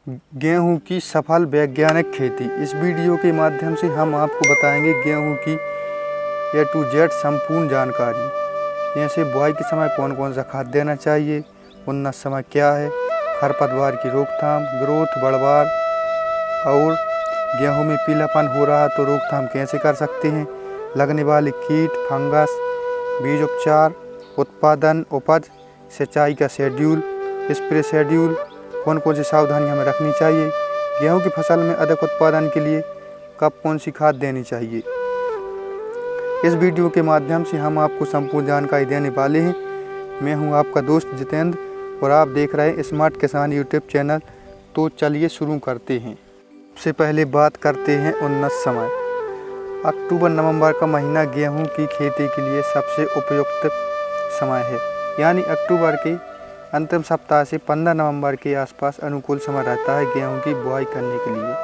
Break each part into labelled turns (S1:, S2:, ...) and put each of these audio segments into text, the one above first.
S1: गेहूं की सफल वैज्ञानिक खेती। इस वीडियो के माध्यम से हम आपको बताएंगे गेहूं की A to Z संपूर्ण जानकारी, जैसे बुआई के समय कौन कौन सा खाद देना चाहिए, उन्नत समय क्या है, खरपतवार की रोकथाम, ग्रोथ बढ़वार और गेहूं में पीलापन हो रहा तो रोकथाम कैसे कर सकते हैं, लगने वाले कीट, फंगस, बीज उपचार, उत्पादन, उपज, सिंचाई का शेड्यूल, स्प्रे शेड्यूल, कौन कौन सी सावधानी हमें रखनी चाहिए, गेहूं की फसल में अधिक उत्पादन के लिए कब कौन सी खाद देनी चाहिए। इस वीडियो के माध्यम से हम आपको संपूर्ण जानकारी देने वाले हैं। मैं हूं आपका दोस्त जितेंद्र और आप देख रहे हैं स्मार्ट किसान यूट्यूब चैनल। तो चलिए शुरू करते हैं। सबसे पहले बात करते हैं उन्नत समय। अक्टूबर नवंबर का महीना गेहूं की खेती के लिए सबसे उपयुक्त समय है, यानी अक्टूबर के अंतिम सप्ताह से 15 नवंबर के आसपास अनुकूल समय रहता है गेहूं की बुआई करने के लिए।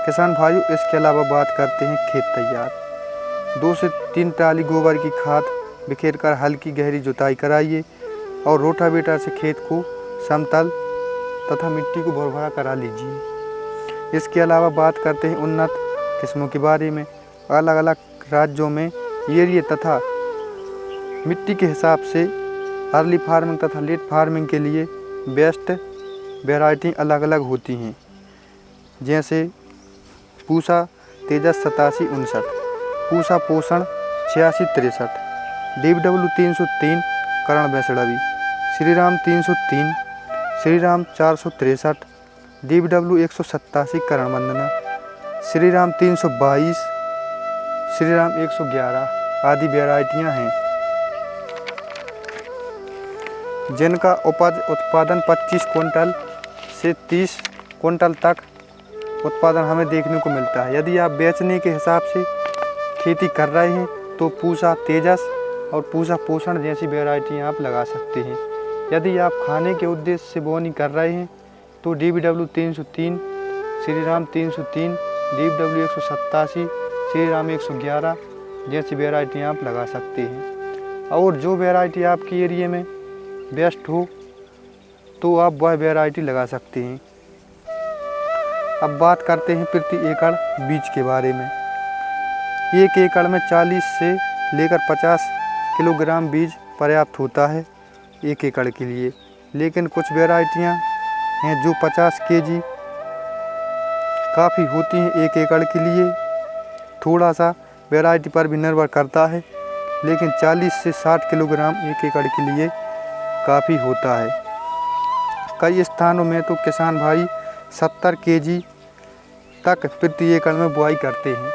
S1: किसान भाइयों, इसके अलावा बात करते हैं खेत तैयार। 2 से 3 ट्राली गोबर की खाद बिखेर कर हल्की गहरी जुताई कराइए और रोटावेटर से खेत को समतल तथा मिट्टी को भुरभुरा करा लीजिए। इसके अलावा बात करते हैं उन्नत किस्मों के बारे में। अलग अलग राज्यों में एरिया तथा मिट्टी के हिसाब से अर्ली फार्मिंग तथा लेट फार्मिंग के लिए बेस्ट वैरायटी अलग अलग होती हैं, जैसे पूसा तेजस 8759, पूसा पोषण 8663, DBW 303 करण बैसड़वी, श्रीराम 303, श्रीराम 463, DBW 187 करण वंदना, श्रीराम 322, श्रीराम 111 आदि वैरायटियाँ हैं, जिनका उपज उत्पादन 25 कुंटल से 30 कुंटल तक उत्पादन हमें देखने को मिलता है। यदि आप बेचने के हिसाब से खेती कर रहे हैं तो पूसा तेजस और पूसा पोषण जैसी वैरायटियाँ आप लगा सकते हैं। यदि आप खाने के उद्देश्य से बोनी कर रहे हैं तो DBW 303, श्रीराम 303, DBW 187, श्रीराम 111 जैसी वैरायटियाँ आप लगा सकते हैं। और जो वैरायटी आपके एरिया में बेस्ट हो तो आप वह वैरायटी लगा सकते हैं। अब बात करते हैं प्रति एकड़ बीज के बारे में। 1 एकड़ में 40 से लेकर 50 किलोग्राम बीज पर्याप्त होता है 1 एकड़ के लिए, लेकिन कुछ वैरायटियां हैं जो 50 kg काफ़ी होती हैं 1 एकड़ के लिए। थोड़ा सा वैरायटी पर भी निर्भर करता है, लेकिन 40 से 60 किलोग्राम 1 एकड़ के लिए काफ़ी होता है। कई स्थानों में तो किसान भाई 70 kg तक प्रति एकड़ में बुआई करते हैं।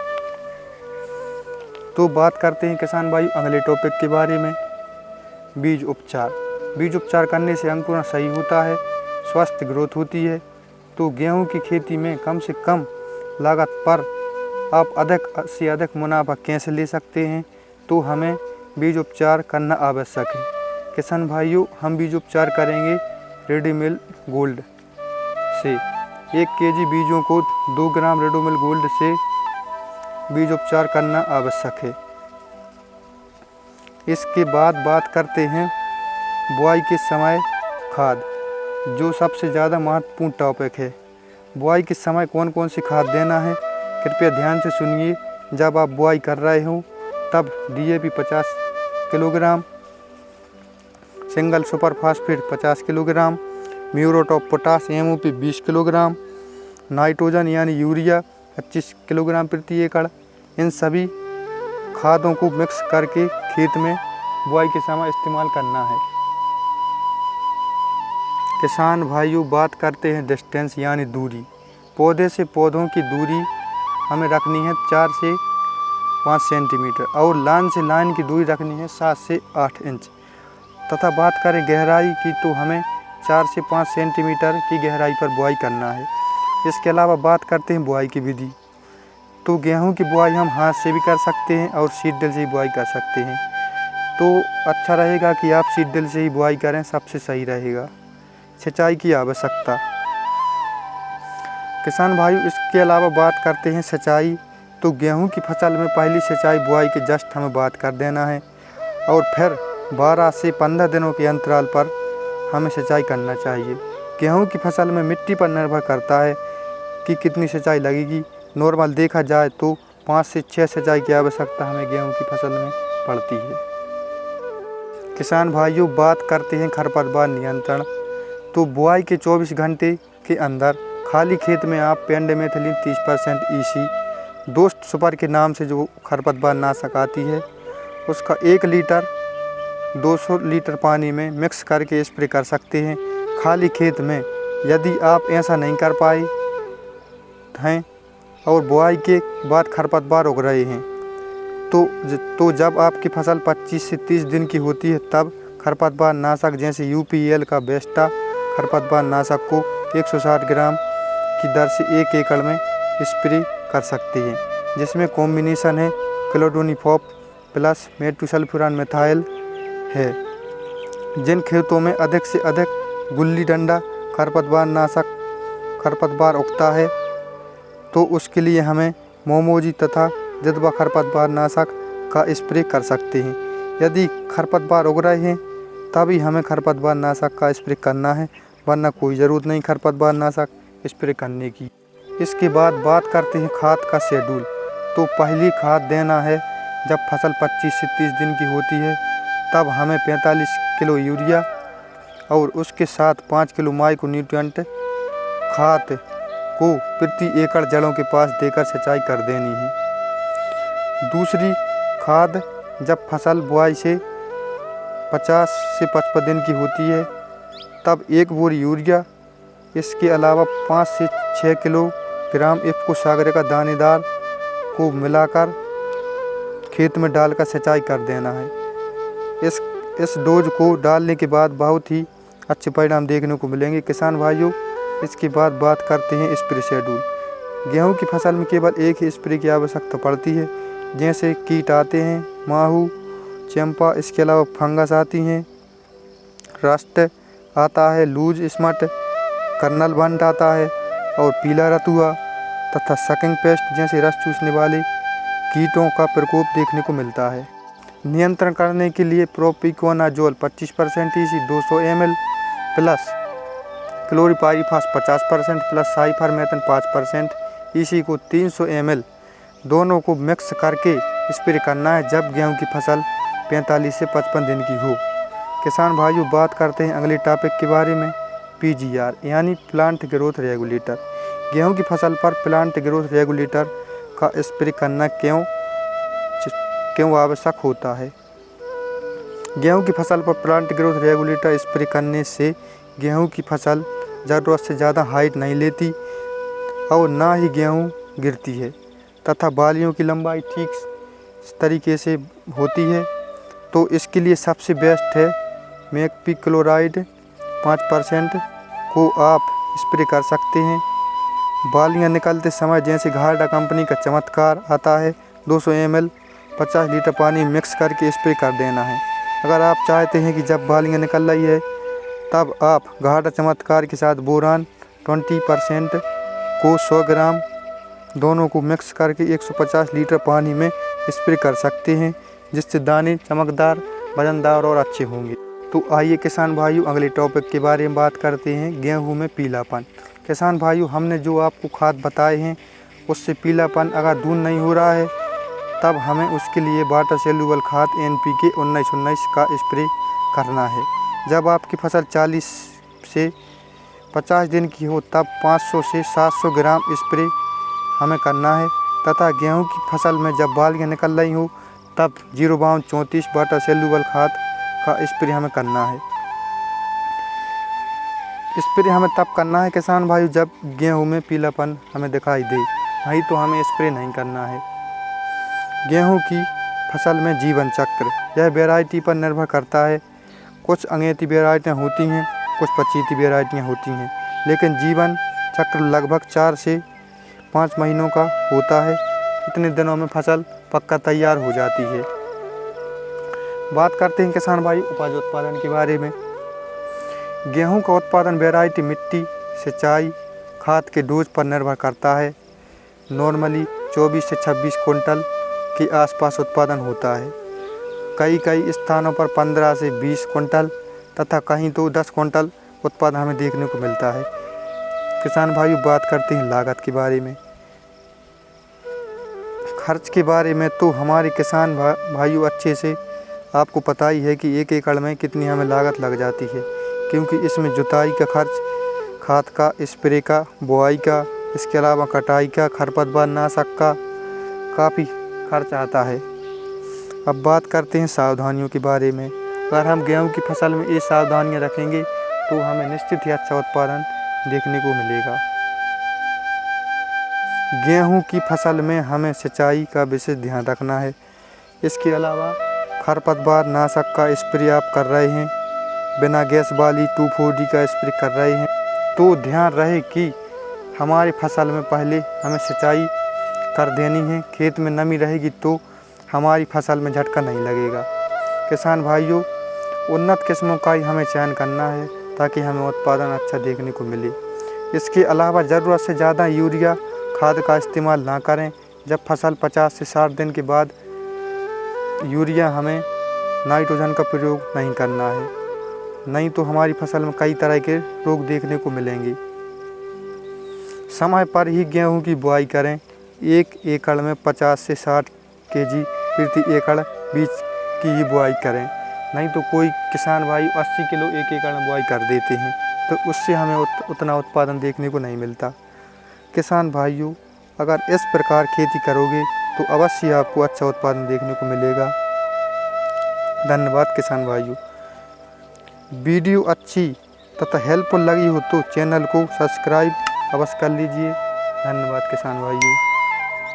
S1: तो बात करते हैं किसान भाई अगले टॉपिक के बारे में, बीज उपचार। बीज उपचार करने से अंकुरण सही होता है, स्वस्थ ग्रोथ होती है। तो गेहूं की खेती में कम से कम लागत पर आप अधिक से अधिक मुनाफा कैसे ले सकते हैं, तो हमें बीज उपचार करना आवश्यक है। किसान भाइयों, हम बीज उपचार करेंगे रेडोमिल गोल्ड से। 1 kg बीजों को 2 ग्राम रेडोमिल गोल्ड से बीज उपचार करना आवश्यक है। इसके बाद बात करते हैं बुआई के समय खाद, जो सबसे ज़्यादा महत्वपूर्ण टॉपिक है। बुआई के समय कौन कौन सी खाद देना है, कृपया ध्यान से सुनिए। जब आप बुआई कर रहे हो तब DAP 50 kilogram, single super phosphate 50 kilogram, muriate of potash MOP 20 kilogram, nitrogen यानी यूरिया 25 किलोग्राम प्रति एकड़, इन सभी खादों को मिक्स करके खेत में बुआई के समय इस्तेमाल करना है। किसान भाइयों, बात करते हैं डिस्टेंस यानी दूरी। पौधे से पौधों की दूरी हमें रखनी है 4 से 5 सेंटीमीटर और लाइन से लाइन की दूरी रखनी है 7 से 8 इंच। तथा बात करें गहराई की तो हमें 4 से 5 सेंटीमीटर की गहराई पर बुआई करना है। इसके अलावा बात करते हैं बुआई की विधि। तो गेहूं की बुआई हम हाथ से भी कर सकते हैं और सीड ड्रिल से भी बुआई कर सकते हैं। तो अच्छा रहेगा कि आप सीड ड्रिल से ही बुआई करें, सबसे सही रहेगा। सिंचाई की आवश्यकता। किसान भाइयों, इसके अलावा बात करते हैं सिंचाई। तो गेहूं की फसल में पहली सिंचाई बुआई के जस्ट हमें बात कर देना है और फिर 12 से 15 दिनों के अंतराल पर हमें सिंचाई करना चाहिए। गेहूं की फसल में मिट्टी पर निर्भर करता है कि कितनी सिंचाई लगेगी। नॉर्मल देखा जाए तो 5 से 6 सिंचाई की आवश्यकता हमें गेहूं की फसल में पड़ती है। किसान भाइयों, बात करते हैं खरपतवार नियंत्रण। तो बुआई के 24 घंटे के अंदर खाली खेत में आप पेंडिमेथिलिन 30% EC दोस्त सुपर के नाम से जो खरपतवार नाशक आती है, उसका 1 लीटर 200 लीटर पानी में मिक्स करके स्प्रे कर सकते हैं खाली खेत में। यदि आप ऐसा नहीं कर पाए हैं और बुआई के बाद खरपतवार उग रहे हैं तो जब आपकी फसल 25 से 30 दिन की होती है, तब खरपतवार नाशक जैसे UPL का बेस्टा खरपतवार नाशक को 160 ग्राम की दर से 1 एकड़ में स्प्रे कर सकते हैं, जिसमें कॉम्बिनेशन है क्लोरोनिफॉप प्लस मेटोसल्फुरान मिथाइल है। जिन खेतों में अधिक से अधिक गुल्ली डंडा खरपतवार नाशक खरपतवार उगता है, तो उसके लिए हमें मोमोजी तथा जितवा खरपतवार नाशक का स्प्रे कर सकते हैं। यदि खरपतवार उग रहे हैं तभी हमें खरपतवार नाशक का स्प्रे करना है, वरना कोई ज़रूरत नहीं खरपतवार नाशक स्प्रे करने की। इसके बाद बात करते हैं खाद का शेड्यूल। तो पहली खाद देना है जब फसल 25 से 30 दिन की होती है, तब हमें 45 किलो यूरिया और उसके साथ 5 किलो माइक्रोन्यूट्रिएंट खाद को प्रति एकड़ जड़ों के पास देकर सिंचाई कर देनी है। दूसरी खाद जब फसल बुआई से 50 से 55 दिन की होती है, तब 1 बोरी यूरिया, इसके अलावा 5 से 6 किलोग्राम इफ्को सागरे का दानेदार को मिलाकर खेत में डालकर सिंचाई कर देना है। इस डोज को डालने के बाद बहुत ही अच्छे परिणाम देखने को मिलेंगे। किसान भाइयों, इसके बाद बात करते हैं स्प्रे शेड्यूल। गेहूं की फसल में केवल एक ही स्प्रे की आवश्यकता पड़ती है, जैसे कीट आते हैं माहू, चंपा, इसके अलावा फंगस आती हैं, रस्ट आता है, लूज स्मट, कर्नल बंट आता है और पीला रतुआ तथा सकिंग पेस्ट जैसे रस चूसने वाले कीटों का प्रकोप देखने को मिलता है। नियंत्रण करने के लिए propiconazole 25% EC 200 ml plus chlorpyrifos 50% plus cypermethrin 5% EC को 300 ml दोनों को मिक्स करके स्प्रे करना है जब गेहूं की फसल 45 से 55 दिन की हो। किसान भाइयों, बात करते हैं अगले टॉपिक के बारे में, PGR यानी प्लांट ग्रोथ रेगुलेटर। गेहूं की फसल पर प्लांट ग्रोथ रेगुलेटर का स्प्रे करना क्यों आवश्यक होता है? गेहूं की फसल पर प्लांट ग्रोथ रेगुलेटर स्प्रे करने से गेहूं की फसल ज़रूरत से ज़्यादा हाइट नहीं लेती और ना ही गेहूं गिरती है तथा बालियों की लंबाई ठीक तरीके से होती है। तो इसके लिए सबसे बेस्ट है मैक्पिक्लोराइड 5% को आप स्प्रे कर सकते हैं। बालियाँ निकलते समय जैसे घाटा कंपनी का चमत्कार आता है, 200 ml 50 लीटर पानी मिक्स करके स्प्रे कर देना है। अगर आप चाहते हैं कि जब बालियाँ निकल रही है तब आप घाटा चमत्कार के साथ बोरान 20% को 100 ग्राम दोनों को मिक्स करके 150 लीटर पानी में स्प्रे कर सकते हैं, जिससे दाने चमकदार, वजनदार और अच्छे होंगे। तो आइए किसान भाइयों, अगले टॉपिक के बारे में बात करते हैं, गेहूं में पीलापन। किसान भाइयों, हमने जो आपको खाद बताए हैं उससे पीलापन अगर दूर नहीं हो रहा है, तब हमें उसके लिए वाटर सेल्युबल खाद NPK 1919 का स्प्रे करना है। जब आपकी फसल 40 से 50 दिन की हो, तब 500 से 700 ग्राम स्प्रे हमें करना है तथा गेहूं की फसल में जब बालियाँ निकल रही हो, तब 0-34 वाटर सेल्युबल खाद का स्प्रे हमें करना है। स्प्रे हमें तब करना है किसान भाई जब गेहूं में पीलापन हमें दिखाई दे, नहीं तो हमें स्प्रे नहीं करना है। गेहूं की फसल में जीवन चक्र, यह वैरायटी पर निर्भर करता है। कुछ अंगेती वैरायटियाँ होती हैं, कुछ पचीती वैरायटियाँ होती हैं, लेकिन जीवन चक्र लगभग 4 से 5 महीनों का होता है। इतने दिनों में फसल पक्का तैयार हो जाती है। बात करते हैं किसान भाई उपज उत्पादन के बारे में। गेहूं का उत्पादन वैरायटी, मिट्टी, सिंचाई, खाद के डोज पर निर्भर करता है। नॉर्मली 24 से 26 कुंटल के आसपास उत्पादन होता है। कई स्थानों पर 15 से 20 कुंटल तथा कहीं तो 10 कुंटल उत्पादन हमें देखने को मिलता है। किसान भाइयों, बात करते हैं लागत के बारे में। खर्च के बारे में तो हमारे किसान भाइयों अच्छे से आपको पता ही है कि 1 एकड़ में कितनी हमें लागत लग जाती है, क्योंकि इसमें जुताई का खर्च, खाद का, स्प्रे का, बुआई का, इसके अलावा कटाई का, खरपतवार नाशक का काफ़ी खर्च आता है। अब बात करते हैं सावधानियों के बारे में। अगर हम गेहूं की फसल में ये सावधानियां रखेंगे तो हमें निश्चित ही अच्छा उत्पादन देखने को मिलेगा। गेहूं की फसल में हमें सिंचाई का विशेष ध्यान रखना है। इसके अलावा खरपतवार नाशक का स्प्रे आप कर रहे हैं, बिना गैस वाली 2,4-D का स्प्रे कर रहे हैं, तो ध्यान रहे कि हमारी फसल में पहले हमें सिंचाई कर देनी है। खेत में नमी रहेगी तो हमारी फसल में झटका नहीं लगेगा। किसान भाइयों, उन्नत किस्मों का ही हमें चयन करना है ताकि हमें उत्पादन अच्छा देखने को मिले। इसके अलावा ज़रूरत से ज़्यादा यूरिया खाद का इस्तेमाल ना करें। जब फसल 50 से 60 दिन के बाद यूरिया हमें नाइट्रोजन का प्रयोग नहीं करना है, नहीं तो हमारी फसल में कई तरह के रोग देखने को मिलेंगे। समय पर ही गेहूं की बुआई करें। 1 एकड़ में 50 से 60 kg प्रति एकड़ बीज की ही बुआई करें, नहीं तो कोई किसान भाई 80 किलो 1 एकड़ में बुआई कर देते हैं, तो उससे हमें उतना उत्पादन देखने को नहीं मिलता। किसान भाइयों, अगर इस प्रकार खेती करोगे तो अवश्य आपको अच्छा उत्पादन देखने को मिलेगा। धन्यवाद किसान भाइयों। वीडियो अच्छी तथा हेल्पफुल लगी हो तो चैनल को सब्सक्राइब अवश्य कर लीजिए। धन्यवाद किसान भाइयों।